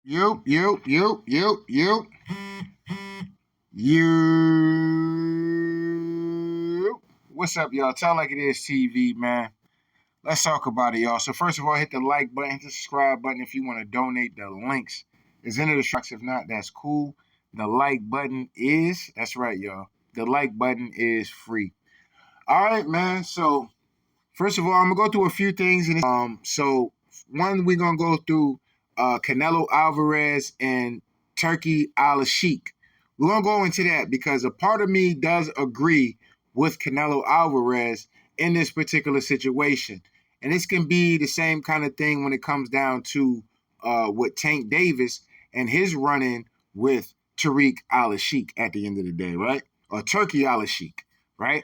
You, you, you, you, you, you. What's up, y'all? Tell like it is TV, man. Let's talk about it, y'all. So first of all, hit the like button, hit the subscribe button if you want to donate. The links is in the description. If not, that's cool. The like button is, that's right, y'all. The like button is free. All right, man. So first of all, I'm gonna go through a few things. So one, we're gonna go through Canelo Alvarez and Turki Al Sheikh. We're gonna go into that because a part of me does agree with Canelo Alvarez in this particular situation, and this can be the same kind of thing when it comes down to with Tank Davis and his run-in with Tariq Al Sheikh at the end of the day, right? Or Turki Al Sheikh, right?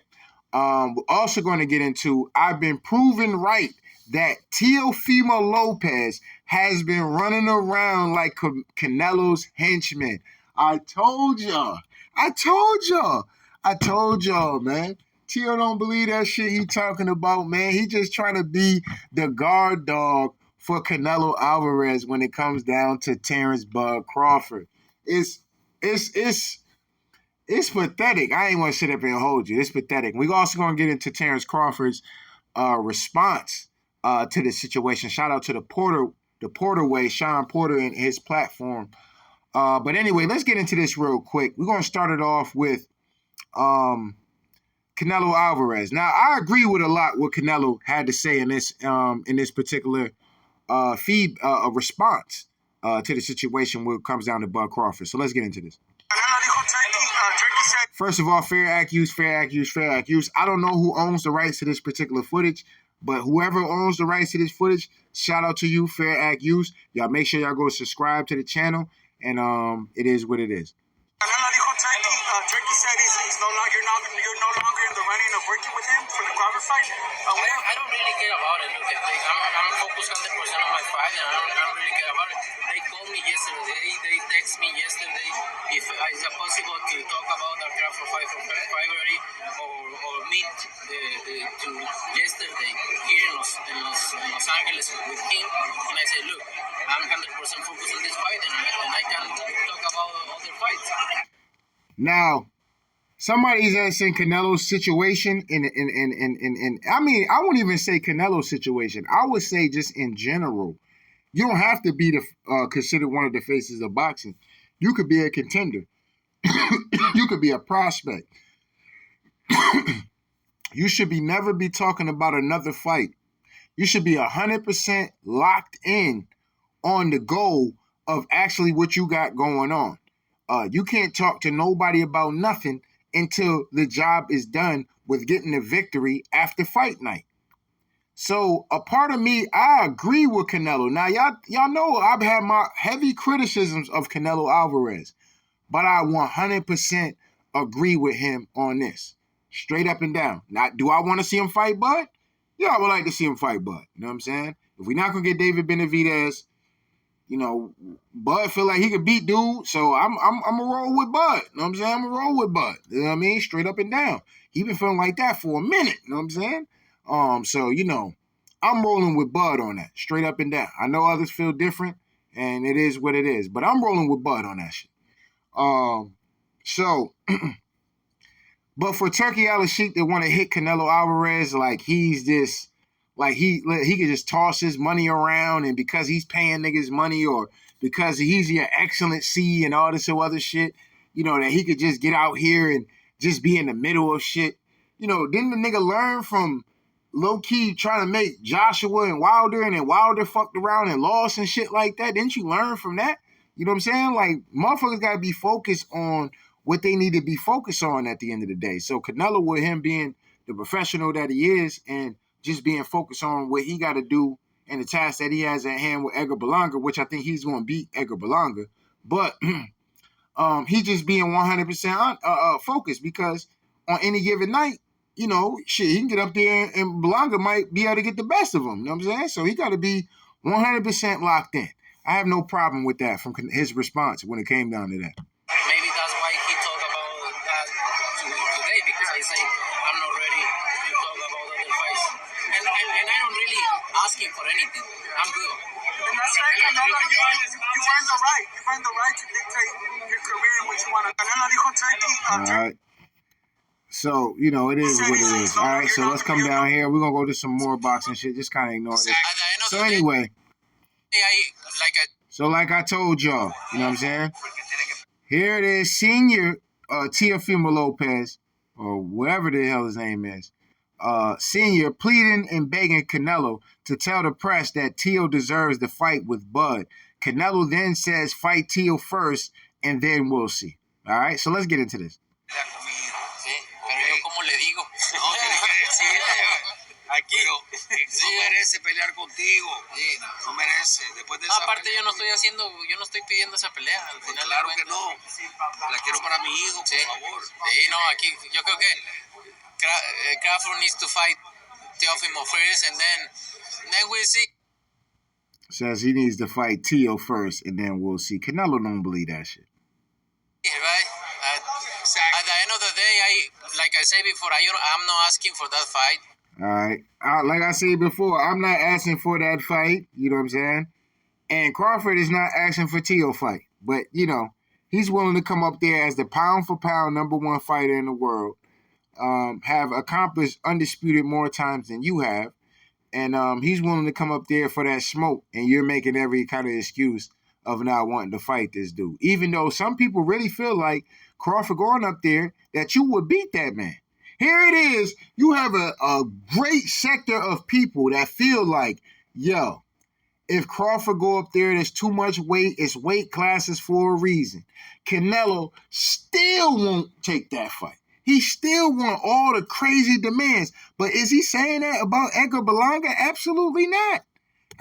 We're also going to get into I've been proven right that Teofimo Lopez has been running around like Canelo's henchman. I told y'all. I told y'all. I told y'all, man. Teo don't believe that shit he talking about, man. He just trying to be the guard dog for Canelo Alvarez when it comes down to Terrence Bud Crawford. It's it's it's pathetic. I ain't want to sit up here and hold you. It's pathetic. We're also going to get into Terrence Crawford's response to the situation. Shout out to the Porter way, Sean Porter and his platform. But anyway, let's get into this real quick. We're going to start it off with Canelo Alvarez. Now, I agree with a lot what Canelo had to say in this particular response to the situation when it comes down to Bud Crawford. So let's get into this. First of all, fair accuse, fair accuse, fair accuse. I don't know who owns the rights to this particular footage, but whoever owns the rights to this footage, shout out to you, fair accuse. Y'all make sure y'all go subscribe to the channel, and it is what it is. Turki said you're no longer in the running of working with him for the Crawford fight. I don't really care about it. Look, I'm focused 100% on my fight, and I don't really care about it. They called me yesterday. They texted me yesterday if it's possible to talk about the Crawford fight from February or meet to yesterday here in Los Angeles with him. And I said, look, I'm 100% focused on this fight, and I can talk about other fights. Now, somebody's asking Canelo's situation in I mean, I wouldn't even say Canelo's situation. I would say just in general. You don't have to be considered one of the faces of boxing. You could be a contender. You could be a prospect. You should never be talking about another fight. You should be 100% locked in on the goal of actually what you got going on. You can't talk to nobody about nothing until the job is done with getting the victory after fight night. So a part of me, I agree with Canelo. Now, y'all know I've had my heavy criticisms of Canelo Alvarez, but I 100% agree with him on this, straight up and down. Now, do I want to see him fight Bud? Yeah, I would like to see him fight Bud. You know what I'm saying? If we're not gonna get David Benavidez, you know, Bud feel like he could beat dude, so I'm a roll with Bud. You know what I'm saying? I'm a roll with Bud. You know what I mean? Straight up and down. He been feeling like that for a minute. You know what I'm saying? So you know, I'm rolling with Bud on that, straight up and down. I know others feel different, and it is what it is, but I'm rolling with Bud on that shit. So, but for Turki Al Sheikh that want to hit Canelo Alvarez like he's this. Like he could just toss his money around, and because he's paying niggas money, or because he's your excellency and all this other shit, you know, that he could just get out here and just be in the middle of shit. You know, didn't the nigga learn from low key trying to make Joshua and Wilder, and then Wilder fucked around and lost and shit like that? Didn't you learn from that? You know what I'm saying? Like, motherfuckers gotta be focused on what they need to be focused on at the end of the day. So Canelo, with him being the professional that he is, and just being focused on what he got to do and the task that he has at hand with Edgar Berlanga, which I think he's going to beat Edgar Berlanga. But he just being 100% focused, because on any given night, you know, shit, he can get up there and Berlanga might be able to get the best of him. You know what I'm saying? So he got to be 100% locked in. I have no problem with that from his response when it came down to that. Maybe that's why he talked about that today, because I say I'm not ready to talk about other fights. And I don't really ask him for anything. I'm good. And that's right. You want earned the right. You've earned the right to dictate your career and what you want to. Canelo dijo Turkey. All right. So, you know, it is what it is. All right, so let's come down here. We're going to go to some more boxing shit. Just kind of ignore this. So anyway. So like I told y'all, you know what I'm saying? Here it is, senior Teofimo Lopez, or whatever the hell his name is, senior pleading and begging Canelo to tell the press that Teo deserves the fight with Bud. Canelo then says fight Teo first, and then we'll see. All right, so let's get into this. Aquí no merece pelear contigo. Sí, no merece. Después de aparte yo no estoy pidiendo esa pelea. Al final claro que no. La quiero para mi hijo, por favor. Sí, no, aquí yo creo que Crawford needs to fight Teofimo first, and then we'll see. Says he needs to fight Teo first, and then we'll see. Canelo don't believe that shit. Right? At the end of the day, like I said before, I'm not asking for that fight. All right. Like I said before, I'm not asking for that fight. You know what I'm saying? And Crawford is not asking for Teo fight. But, you know, he's willing to come up there as the pound-for-pound #1 fighter in the world. Have accomplished undisputed more times than you have. And he's willing to come up there for that smoke. And you're making every kind of excuse of not wanting to fight this dude. Even though some people really feel like Crawford going up there that you would beat that man. Here it is. You have a great sector of people that feel like, yo, if Crawford go up there, there's too much weight. It's weight classes for a reason. Canelo still won't take that fight. He still want all the crazy demands. But is he saying that about Edgar Berlanga? Absolutely not.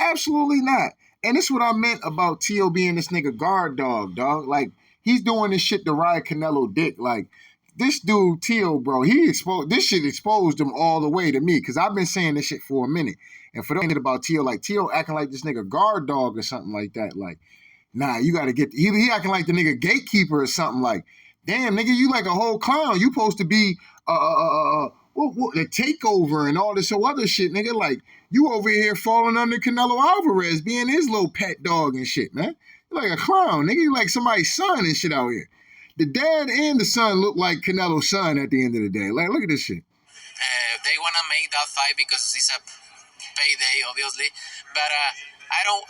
Absolutely not. And this is what I meant about Teo being this nigga guard dog. Like, he's doing this shit to ride Canelo dick. Like, this dude, Teo, bro, this shit exposed him all the way to me, because I've been saying this shit for a minute. And for those about Teo, like, Teo acting like this nigga guard dog or something like that. Like, nah, you got to get, he acting like the nigga gatekeeper or something. Like, damn, nigga, you like a whole clown. You supposed to be the takeover and all this other shit, nigga. Like, you over here falling under Canelo Alvarez, being his little pet dog and shit, man. You like a clown, nigga. You like somebody's son and shit out here. The dad and the son look like Canelo's son at the end of the day. Like, look at this shit. They want to make that fight because it's a payday, obviously. But I don't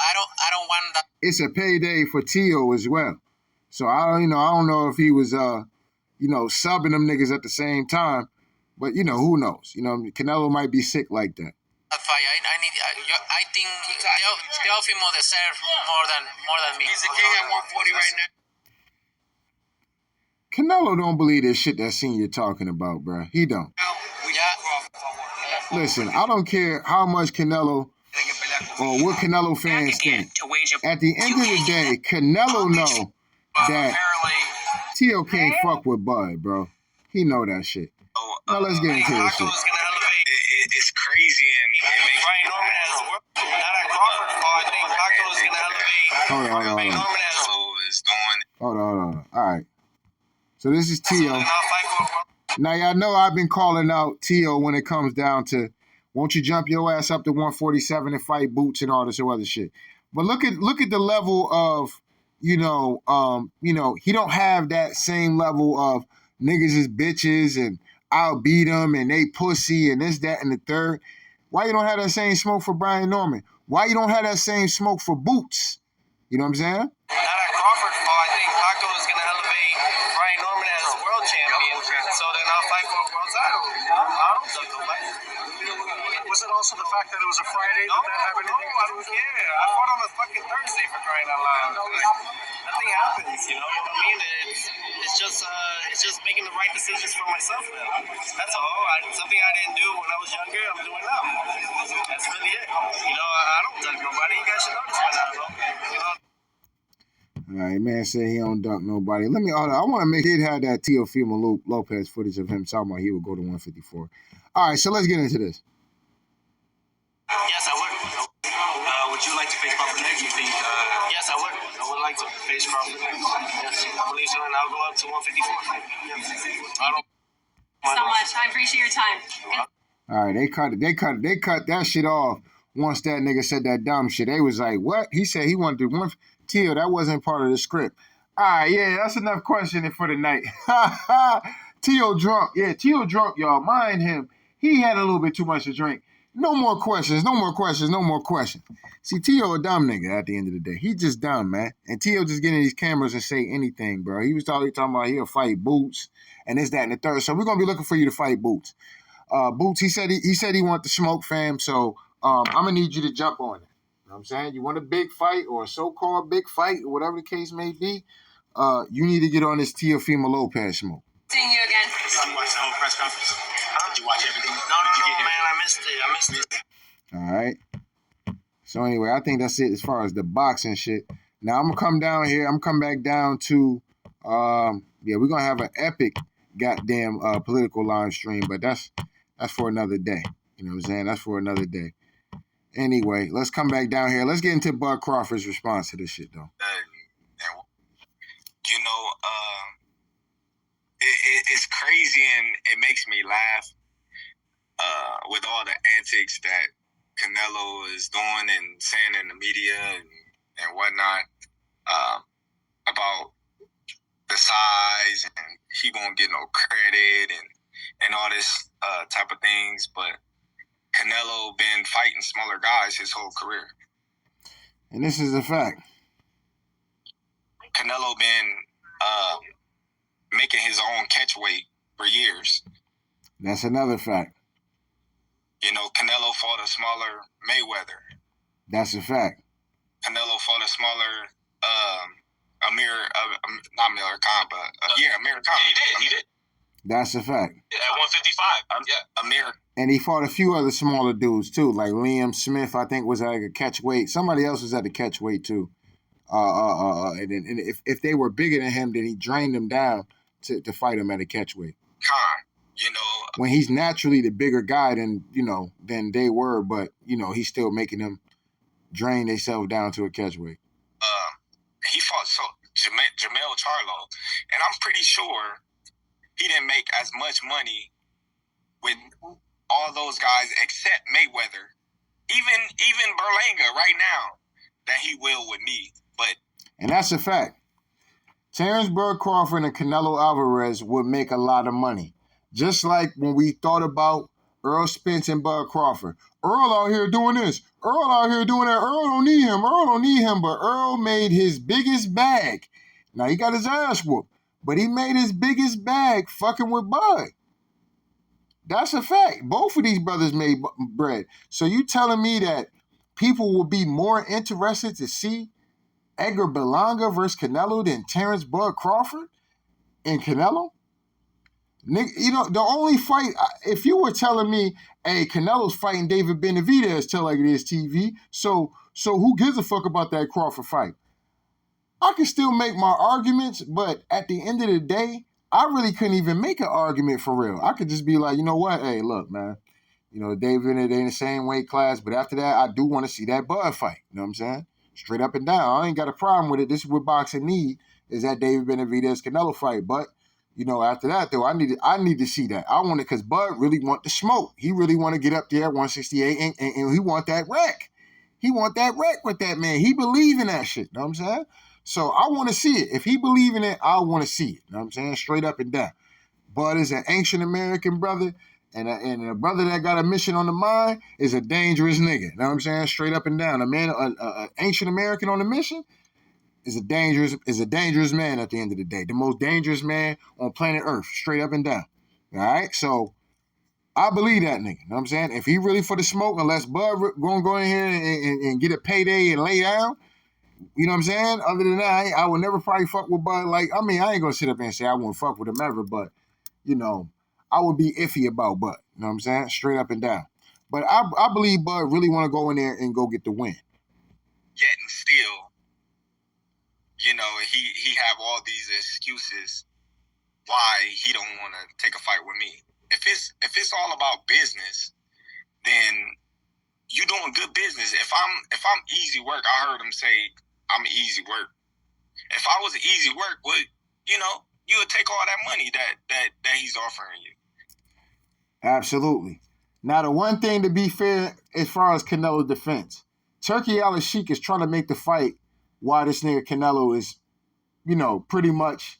want that. It's a payday for Teo as well. So I don't know if he was subbing them niggas at the same time. But who knows? Canelo might be sick like that. That fight, I think Teofimo deserves more than me. He's the king at 140 right now. Canelo don't believe this shit that Senior talking about, bro. He don't. Listen, I don't care how much Canelo or what Canelo fans think. At the end of the day, Canelo know that Teo can't fuck with Bud, bro. He know that shit. Now let's get into this shit. It's crazy, and Brian Norman has worked. Not at Crawford fall. I think Paco is going to elevate. Hold on. All right. So this is Teo. Now, y'all know I've been calling out Teo when it comes down to, won't you jump your ass up to 147 and fight Boots and all this other shit. But look at the level of, he don't have that same level of niggas is bitches and I'll beat them and they pussy and this, that, and the third. Why you don't have that same smoke for Brian Norman? Why you don't have that same smoke for Boots? You know what I'm saying? Not at Crawford fall. I think Paco is going to elevate Brian Norman as world champion. So then I'll fight for a world title. I don't think nobody. Was it also the fact that it was a Friday? No, I don't care. I fought on a fucking Thursday for crying out loud. Nothing happens, you know what I mean? It's just making the right decisions for myself now. That's all. Something I didn't do when I was younger, I'm doing now. That's really it. I don't judge nobody. You guys should know this by now, All right, man said he don't dunk nobody. I want to make it have that Teofimo Lopez footage of him talking about he would go to 154. All right, so let's get into this. Yes, I would. Would you like to face Crawford next? You think? Yes, I would. I would like to face Crawford next. Yes, I believe so, and I'll go up to 154. I don't. So much. I appreciate your time. All right, they cut that shit off once that nigga said that dumb shit. They was like, what? He said he wanted to Teal, that wasn't part of the script. All right, yeah, that's enough questioning for the night. Teal drunk. Yeah, Teal drunk, y'all. Mind him. He had a little bit too much to drink. No more questions, no more questions, no more questions. See, T.O. a dumb nigga at the end of the day. He just dumb, man. And T.O. just get in these cameras and say anything, bro. He was talking about he'll fight Boots and this, that, and the third. So we're going to be looking for you to fight Boots. Boots, he said he want the smoke, fam. So I'm going to need you to jump on it. You know what I'm saying? You want a big fight or a so-called big fight or whatever the case may be, you need to get on this Teofimo Lopez smoke. Seeing you again. Did you watch the whole press conference? Did you watch everything? No, man, I missed it. All right. So anyway, I think that's it as far as the boxing shit. Now I'm gonna come down here. I'm gonna come back down to, we're gonna have an epic goddamn political live stream, but that's for another day. You know what I'm saying? That's for another day. Anyway, let's come back down here. Let's get into Bud Crawford's response to this shit, though. It's crazy and it makes me laugh with all the antics that Canelo is doing and saying in the media and whatnot about the size and he won't get no credit and all this type of things. But Canelo been fighting smaller guys his whole career. And this is a fact. Canelo been making his own catch weight for years. That's another fact. You know, Canelo fought a smaller Mayweather. That's a fact. Canelo fought a smaller not Amir Khan, but Amir Khan. Yeah, he did. That's a fact. At 155. Amir. And he fought a few other smaller dudes too, like Liam Smith, I think was at a catch weight. Somebody else was at the catch weight too. And if they were bigger than him, then he drained them down to fight him at a catch weight. Khan, when he's naturally the bigger guy than they were, but he's still making them drain themselves down to a catch weight. He fought Jamel Charlo, and I'm pretty sure he didn't make as much money with all those guys except Mayweather, even Berlanga right now, that he will with me. And that's a fact. Terrence Bud Crawford and Canelo Alvarez would make a lot of money. Just like when we thought about Earl Spence and Bud Crawford. Earl out here doing this. Earl out here doing that. Earl don't need him. But Earl made his biggest bag. Now, he got his ass whooped. But he made his biggest bag fucking with Bud. That's a fact. Both of these brothers made bread. So you telling me that people will be more interested to see Edgar Berlanga versus Canelo than Terrence Bud Crawford and Canelo? The only fight, if you were telling me, hey, Canelo's fighting David Benavidez, tell like it is TV, so who gives a fuck about that Crawford fight? I can still make my arguments, but at the end of the day, I really couldn't even make an argument for real. I could just be like, you know what? Hey, look, man. David, they in the same weight class, but after that, I do want to see that Bud fight. You know what I'm saying? Straight up and down. I ain't got a problem with it. This is what boxing need, is that David Benavidez Canelo fight. But, after that, though, I need to see that. I want it because Bud really want the smoke. He really want to get up there at 168, and he want that wreck. He want that wreck with that man. He believe in that shit. You know what I'm saying? So I want to see it. If he believe in it, I want to see it. You know what I'm saying? Straight up and down. Bud is an ancient American brother, and a brother that got a mission on the mind is a dangerous nigga. You know what I'm saying? Straight up and down. A man, an ancient American on a mission is a dangerous man at the end of the day. The most dangerous man on planet Earth. Straight up and down. All right? So I believe that nigga. You know what I'm saying? If he really for the smoke, unless Bud gonna go in here and get a payday and lay down, you know what I'm saying? Other than that, I would never probably fuck with Bud. I ain't gonna sit up and say I won't fuck with him ever, but I would be iffy about Bud. You know what I'm saying? Straight up and down. But I believe Bud really want to go in there and go get the win. Yet and still, he have all these excuses why he don't want to take a fight with me. If it's all about business, then you doing good business. If I'm easy work, I heard him say I'm easy work. If I was easy work, you would take all that money that he's offering you. Absolutely. Now, the one thing to be fair as far as Canelo's defense, Turki Al-Sheikh is trying to make the fight why this nigga Canelo is, pretty much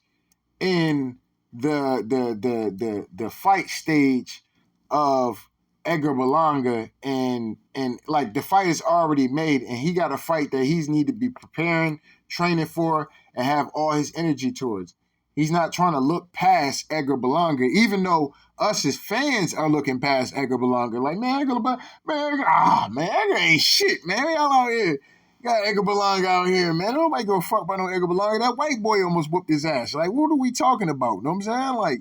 in the fight stage of Edgar Berlanga, and like the fight is already made, and he got a fight that he's need to be preparing, training for, and have all his energy towards. He's not trying to look past Edgar Berlanga, even though us as fans are looking past Edgar Berlanga. Like, man, Edgar ain't shit, man. Y'all out here. Got Edgar Berlanga out here, man. Nobody go fuck about no Edgar Berlanga. That white boy almost whooped his ass. Like, what are we talking about? Know what I'm saying? Like,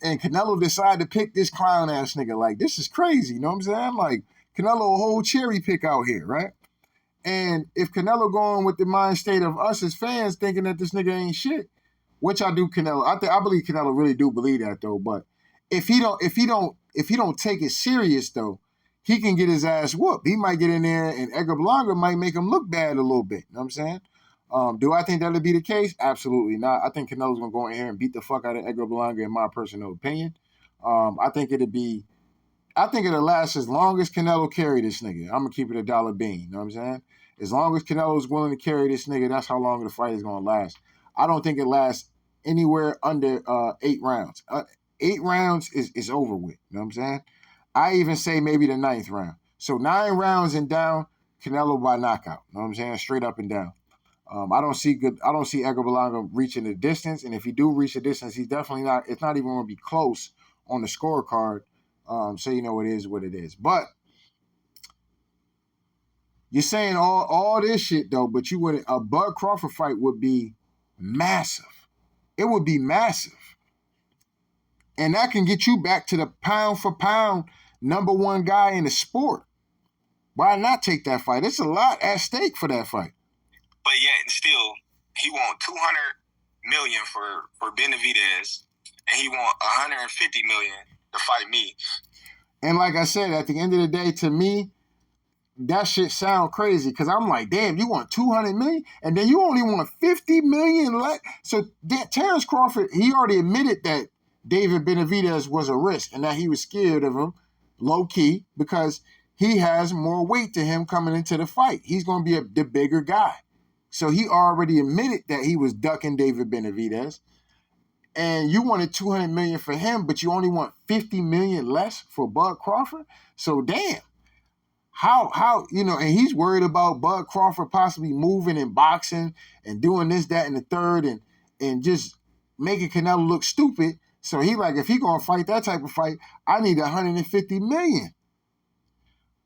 and Canelo decided to pick this clown ass nigga. Like, this is crazy. You know what I'm saying? Like, Canelo a whole cherry pick out here, right? And if Canelo going with the mind state of us as fans thinking that this nigga ain't shit, which I do, Canelo. I believe Canelo really do believe that though. But if he don't take it serious though, he can get his ass whooped. He might get in there and Edgar Berlanga might make him look bad a little bit. You know what I'm saying? Do I think that'll be the case? Absolutely not. I think Canelo's gonna go in here and beat the fuck out of Edgar Berlanga, in my personal opinion. I think it'll last as long as Canelo carry this nigga. I'm gonna keep it a dollar bean. You know what I'm saying? As long as Canelo's willing to carry this nigga, that's how long the fight is gonna last. I don't think it lasts anywhere under 8 rounds. 8 rounds is over with. You know what I'm saying? I even say maybe the 9th round. So 9 rounds and down, Canelo by knockout. You know what I'm saying? Straight up and down. I don't see Edgar Berlanga reaching the distance, and if he do reach the distance, he's definitely not. It's not even going to be close on the scorecard. So you know it is what it is. But you're saying all this shit though, but a Bud Crawford fight would be massive. It would be massive, and that can get you back to the pound for pound #1 guy in the sport. Why not take that fight? It's a lot at stake for that fight. But yet, and still, he want $200 million for Benavidez, and he want $150 million to fight me. And like I said, at the end of the day, to me, that shit sound crazy because I'm like, damn, you want $200 million, and then you only want $50 million. So Terrence Crawford, he already admitted that David Benavidez was a risk and that he was scared of him, low key, because he has more weight to him coming into the fight. He's going to be the bigger guy. So he already admitted that he was ducking David Benavidez. And you wanted $200 million for him, but you only want $50 million less for Bud Crawford? So damn. How and he's worried about Bud Crawford possibly moving and boxing and doing this, that, and the third and just making Canelo look stupid. So he like, if he gonna fight that type of fight, I need $150 million.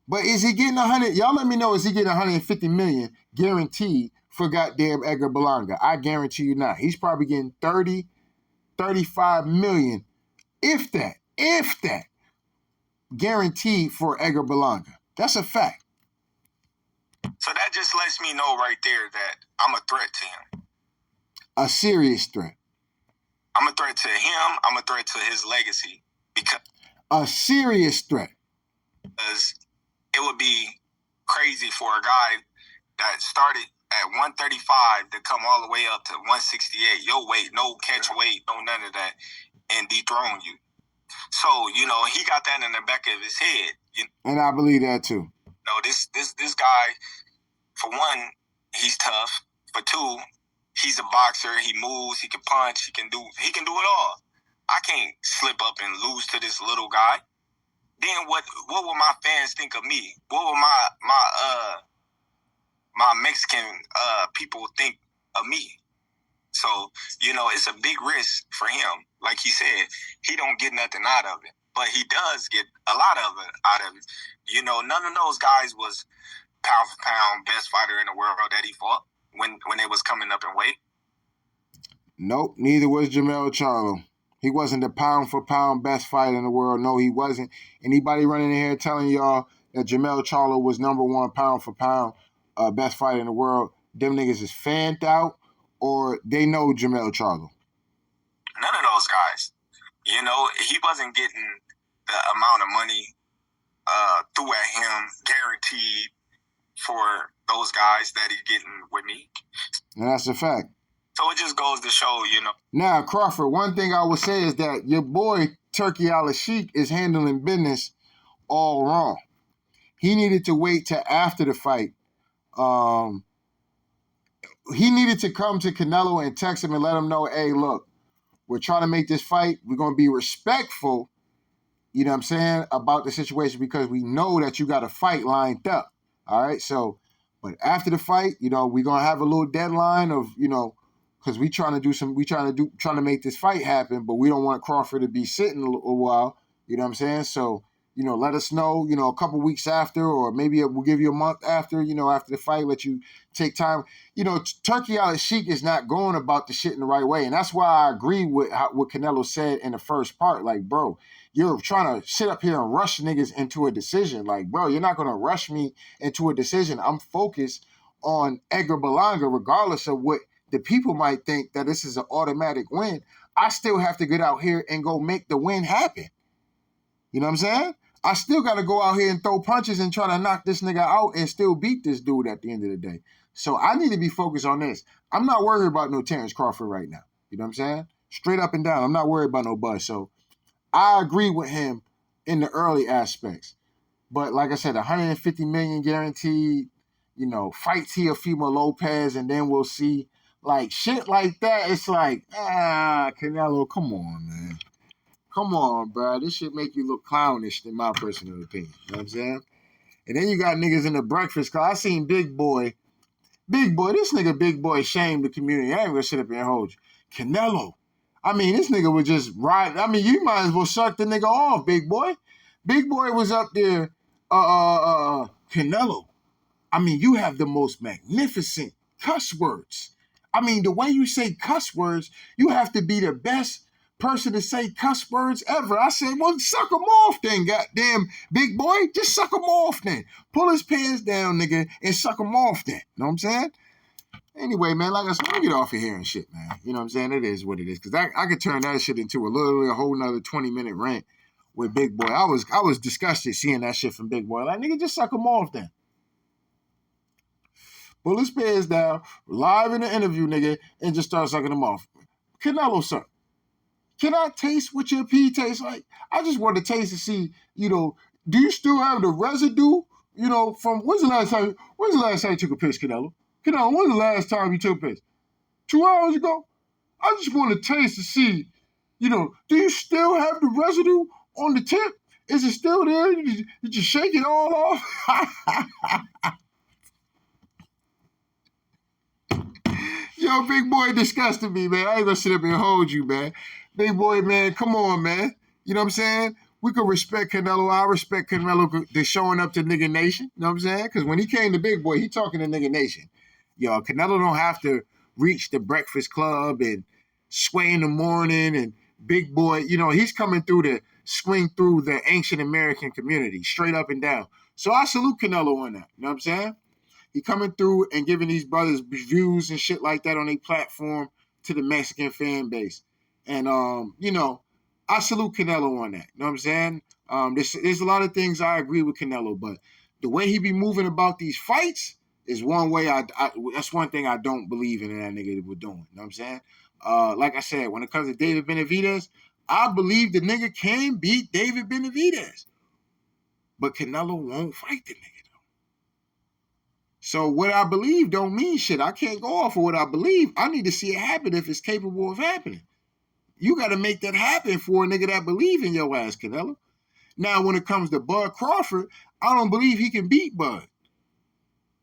But is he getting 100? Y'all let me know, is he getting $150 million guaranteed for goddamn Edgar Berlanga? I guarantee you not. He's probably getting 30, 35 million, if that, guaranteed for Edgar Berlanga. That's a fact. So that just lets me know right there that I'm a threat to him. A serious threat. I'm a threat to him. I'm a threat to his legacy. Because a serious threat. Because it would be crazy for a guy that started at 135 to come all the way up to 168. Your weight, no catch weight, no none of that, and dethrone you. So, he got that in the back of his head. And I believe that too. This guy, for one, he's tough. For two, he's a boxer. He moves. He can punch. He can do it all. I can't slip up and lose to this little guy. Then what will my fans think of me? What will my Mexican people think of me? So, it's a big risk for him. Like he said, he don't get nothing out of it. But he does get a lot of it out of it. None of those guys was pound for pound best fighter in the world that he fought when they was coming up in weight. Nope, neither was Jermell Charlo. He wasn't the pound for pound best fighter in the world. No, he wasn't. Anybody running in here telling y'all that Jermell Charlo was #1 pound for pound best fighter in the world, them niggas is fanned out or they know Jermell Charlo. None of those guys. He wasn't getting the amount of money threw at him guaranteed for those guys that he's getting with me. And that's a fact. So it just goes to show, Now, Crawford, one thing I would say is that your boy Turki Al-Sheikh is handling business all wrong. He needed to wait till after the fight, he needed to come to Canelo and text him and let him know, hey, look, we're trying to make this fight. We're going to be respectful, you know what I'm saying, about the situation because we know that you got a fight lined up. All right, so, but after the fight, you know, we're going to have a little deadline of, you know, because we trying to make this fight happen, but we don't want Crawford to be sitting a while, you know what I'm saying? So, you know, let us know, you know, a couple weeks after, or maybe we'll give you a month after, you know, after the fight, let you take time. You know, Turki Al-Sheikh is not going about the shit in the right way. And that's why I agree with what Canelo said in the first part. Like, bro, you're trying to sit up here and rush niggas into a decision. Like, bro, you're not going to rush me into a decision. I'm focused on Edgar Berlanga, regardless of what the people might think that this is an automatic win. I still have to get out here and go make the win happen. You know what I'm saying? I still got to go out here and throw punches and try to knock this nigga out and still beat this dude at the end of the day. So I need to be focused on this. I'm not worried about no Terrence Crawford right now. You know what I'm saying? Straight up and down. I'm not worried about no buzz. So I agree with him in the early aspects. But like I said, 150 million guaranteed, you know, fight Teofimo Lopez, and then we'll see. Like, shit like that, it's like, Canelo, come on, man. Come on, bro. This shit make you look clownish, in my personal opinion. You know what I'm saying? And then you got niggas in the Breakfast Club. I seen Big Boy, this nigga Big Boy shamed the community. I ain't gonna sit up here and hold you. Canelo. I mean, this nigga would just ride. I mean, you might as well suck the nigga off, Big Boy. Big Boy was up there, Canelo. I mean, you have the most magnificent cuss words. I mean, the way you say cuss words, you have to be the best person to say cuss words ever. I said, well, suck him off then, goddamn Big Boy. Just suck him off then. Pull his pants down, nigga, and suck him off then. Know what I'm saying? Anyway, man, like I said, I'll get off of here and shit, man. You know what I'm saying? It is what it is. Because I could turn that shit into a whole nother 20-minute rant with Big Boy. I was disgusted seeing that shit from Big Boy. Like, nigga, just suck him off then. Pull his pants down, live in the interview, nigga, and just start sucking them off. Canelo, sir, can I taste what your pee tastes like? I just want to taste to see, you know, do you still have the residue, you know, from, when's the last time you took a piss, Canelo? Canelo, when's the last time you took a piss? 2 hours ago? I just want to taste to see, you know, do you still have the residue on the tip? Is it still there? Did you shake it all off? Yo, Big Boy disgusted me, man. I ain't gonna sit up and hold you, man. Big Boy, man, come on, man. You know what I'm saying? We can respect Canelo. I respect Canelo for showing up to Nigga Nation. You know what I'm saying? Because when he came to Big Boy, he talking to Nigga Nation. Yo, Canelo don't have to reach the Breakfast Club and Sway in the Morning and Big Boy. You know, he's coming through to swing through the ancient American community, straight up and down. So I salute Canelo on that. You know what I'm saying? He coming through and giving these brothers views and shit like that on their platform to the Mexican fan base. And, you know, I salute Canelo on that. You know what I'm saying? There's a lot of things I agree with Canelo, but the way he be moving about these fights is one way that's one thing I don't believe in that nigga was doing. You know what I'm saying? Like I said, when it comes to David Benavidez, I believe the nigga can beat David Benavidez. But Canelo won't fight the nigga. So what I believe don't mean shit. I can't go off of what I believe. I need to see it happen if it's capable of happening. You got to make that happen for a nigga that believe in your ass, Canelo. Now, when it comes to Bud Crawford, I don't believe he can beat Bud.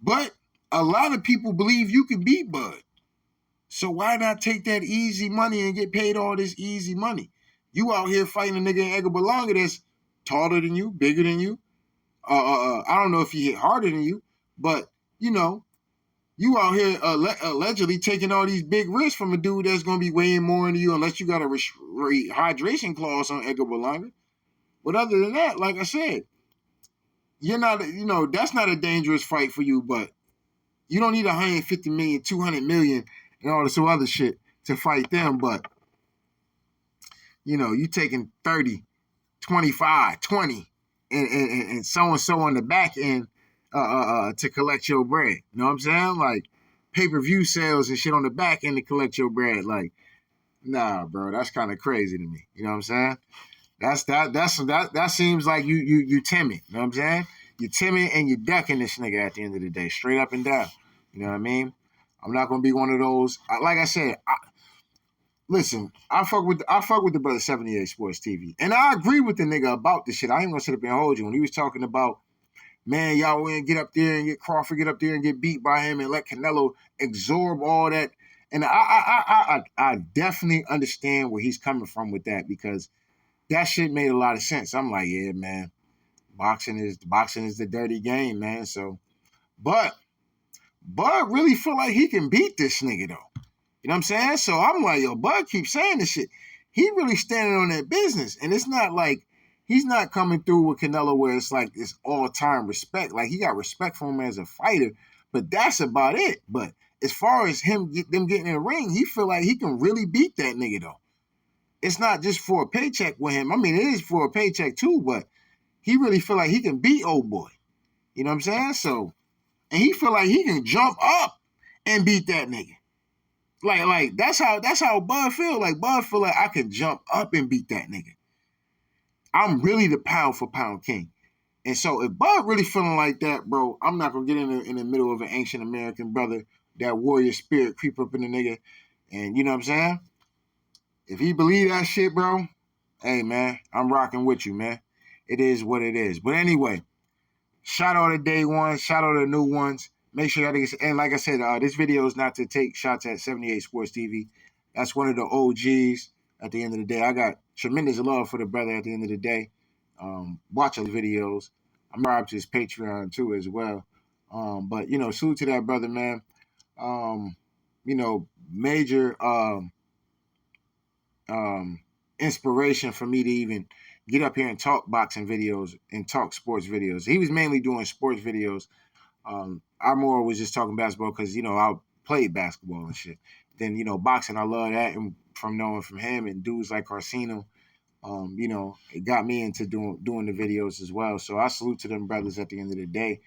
But a lot of people believe you can beat Bud. So why not take that easy money and get paid all this easy money? You out here fighting a nigga in Edgar Berlanga that's taller than you, bigger than you. I don't know if he hit harder than you, but you know, you out here allegedly taking all these big risks from a dude that's going to be weighing more than you unless you got a hydration clause on Edgar Berlanga. But other than that, like I said, you're not, you know, that's not a dangerous fight for you, but you don't need 150 million, 200 million, and all this other shit to fight them. But, you know, you taking 30, 25, 20, and so-and-so on the back end, to collect your bread. You know what I'm saying? Like pay-per-view sales and shit on the back end to collect your bread. Like, nah, bro, that's kind of crazy to me. You know what I'm saying? That seems like you timid. You know what I'm saying? You're timid and you're ducking this nigga at the end of the day, straight up and down. You know what I mean? I'm not gonna be one of those. Like I said, listen, I fuck with the brother 78 Sports TV, and I agree with the nigga about this shit. I ain't gonna sit up and hold you when he was talking about, man, y'all wouldn't get up there and get Crawford, get up there and get beat by him, and let Canelo absorb all that. And I definitely understand where he's coming from with that, because that shit made a lot of sense. I'm like, yeah, man, boxing is the dirty game, man. So, but Bud really feel like he can beat this nigga though. You know what I'm saying? So I'm like, yo, Bud keeps saying this shit. He really standing on that business. And it's not like he's not coming through with Canelo where it's like this all-time respect. Like, he got respect for him as a fighter, but that's about it. But as far as them getting in the ring, he feel like he can really beat that nigga though. It's not just for a paycheck with him. I mean, it is for a paycheck too, but he really feel like he can beat old boy. You know what I'm saying? So, and he feel like he can jump up and beat that nigga. Like that's how Bud feel. Like, Bud feel like I can jump up and beat that nigga. I'm really the pound for pound king. And so if Bud really feeling like that, bro, I'm not gonna get in the middle of an ancient American brother, that warrior spirit creep up in the nigga. And you know what I'm saying? If he believe that shit, bro, hey man, I'm rocking with you, man. It is what it is. But anyway, shout out to day one, shout out to the new ones. Make sure y'all niggas, and like I said, this video is not to take shots at 78 Sports TV. That's one of the OGs. At the end of the day, I got tremendous love for the brother. At the end of the day, watch his videos. I'm subscribed to his Patreon too as well. But you know, salute to that brother, man. You know, major inspiration for me to even get up here and talk boxing videos and talk sports videos. He was mainly doing sports videos. I more was just talking basketball because, you know, I played basketball and shit. Then, you know, boxing, I love that. And from knowing from him and dudes like Carcino, you know, it got me into doing the videos as well. So I salute to them brothers at the end of the day.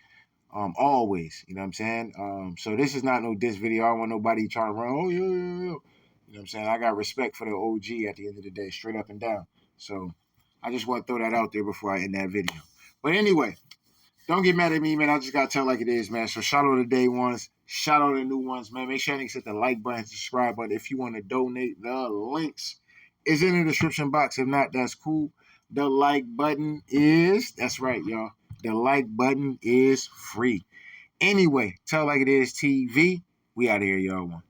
Always, you know what I'm saying? So this is not no diss video. I don't want nobody trying to run, oh, yeah. You know what I'm saying? I got respect for the OG at the end of the day, straight up and down. So I just want to throw that out there before I end that video. But anyway, don't get mad at me, man. I just got to tell like it is, man. So shout out to day ones. Shout out to new ones, man. Make sure you hit the like button, subscribe button. If you want to donate, the links is in the description box. If not, that's cool. The like button is, that's right, y'all. The like button is free. Anyway, tell like it is TV. We out of here, y'all. One.